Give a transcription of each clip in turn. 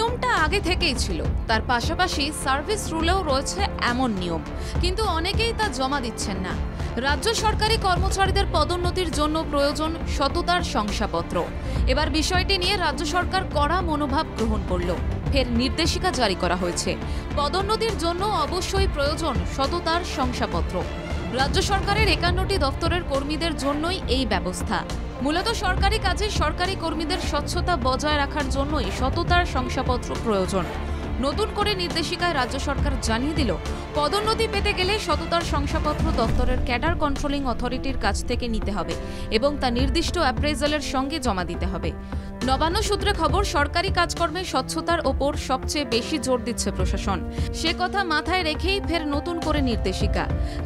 নিয়মটা আগে থেকেই ছিল, তার পাশাপাশি সার্ভিস রুলেও রয়েছে এমন নিয়ম, কিন্তু অনেকেই তা জমা দিচ্ছেন না। রাজ্য সরকারি কর্মচারীদের পদোন্নতির জন্য প্রয়োজন সততার শংসাপত্র। এবার বিষয়টি নিয়ে রাজ্য সরকার কড়া মনোভাব গ্রহণ করল। ফের নির্দেশিকা জারি করা হয়েছে, পদোন্নতির জন্য অবশ্যই প্রয়োজন সততার শংসাপত্র। রাজ্য সরকারের 51টি দপ্তরের কর্মীদের জন্যই এই ব্যবস্থা। মূলত সরকারি কাজে সরকারি কর্মীদের স্বচ্ছতা বজায় রাখার জন্যই সততার শংসাপত্র প্রয়োজন। নতুন করে নির্দেশিকায় রাজ্য সরকার জানিয়ে দিল, পদোন্নতি পেতে গেলে সততার শংসাপত্র দপ্তরের ক্যাডার কন্ট্রোলিং অথরিটির কাছ থেকে নিতে হবে এবং তা নির্দিষ্ট অ্যাপ্রেজালের সঙ্গে জমা দিতে হবে। নবান্ন সূত্রে খবর, সরকারি কাজকর্মে স্বচ্ছতার ওপর সবচেয়ে বেশি জোর দিচ্ছে প্রশাসন। সে কথা মাথায় রেখেই ফের নতুন করে নির্দেশিকা।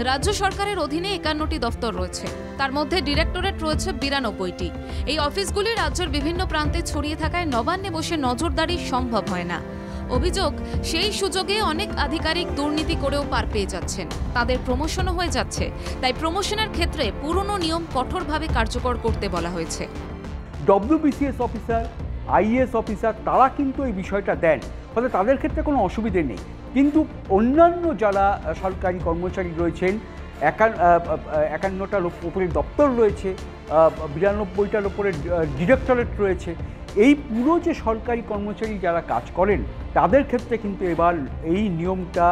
রাজ্য সরকারের অধীনে 51টি দপ্তর রয়েছে, তার মধ্যে ডিরেক্টরেট রয়েছে 92টি। এই অফিসগুলি রাজ্যের বিভিন্ন প্রান্তে ছড়িয়ে থাকায় নবান্নে বসে নজরদারি সম্ভব হয় না। অভিযোগ, সেই সুযোগে অনেক আধিকারিক দুর্নীতি করেও পার পেয়ে যাচ্ছেন, তাদের প্রমোশনও হয়ে যাচ্ছে। তাই প্রমোশনের ক্ষেত্রে পুরনো নিয়ম কঠোরভাবে কার্যকর করতে বলা হয়েছে। ডব্লিউবিসিএস অফিসার, আইএএস অফিসার তারা কিন্তু এই বিষয়টা দেন, ফলে তাদের ক্ষেত্রে কোনো অসুবিধে নেই। কিন্তু অন্যান্য যারা সরকারি কর্মচারী রয়েছেন, 51টার উপরে দপ্তর রয়েছে, 92টার উপরে ডিরেক্টরেট রয়েছে, এই পুরো যে সরকারি কর্মচারী যারা কাজ করেন তাদের ক্ষেত্রে কিন্তু এবার এই নিয়মটা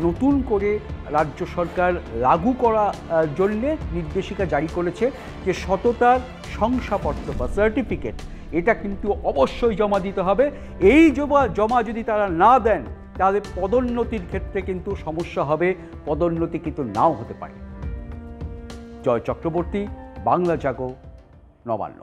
নতুন করে রাজ্য সরকার লাগু করার জন্যে নির্দেশিকা জারি করেছে যে সততার শংসাপত্র বা সার্টিফিকেট এটা কিন্তু অবশ্যই জমা দিতে হবে। এই জমা যদি তারা না দেন তাহলে পদোন্নতির ক্ষেত্রে কিন্তু সমস্যা হবে, পদোন্নতি কিন্তু নাও হতে পারে। জয় চক্রবর্তী, বাংলা জাগো, নবান্ন।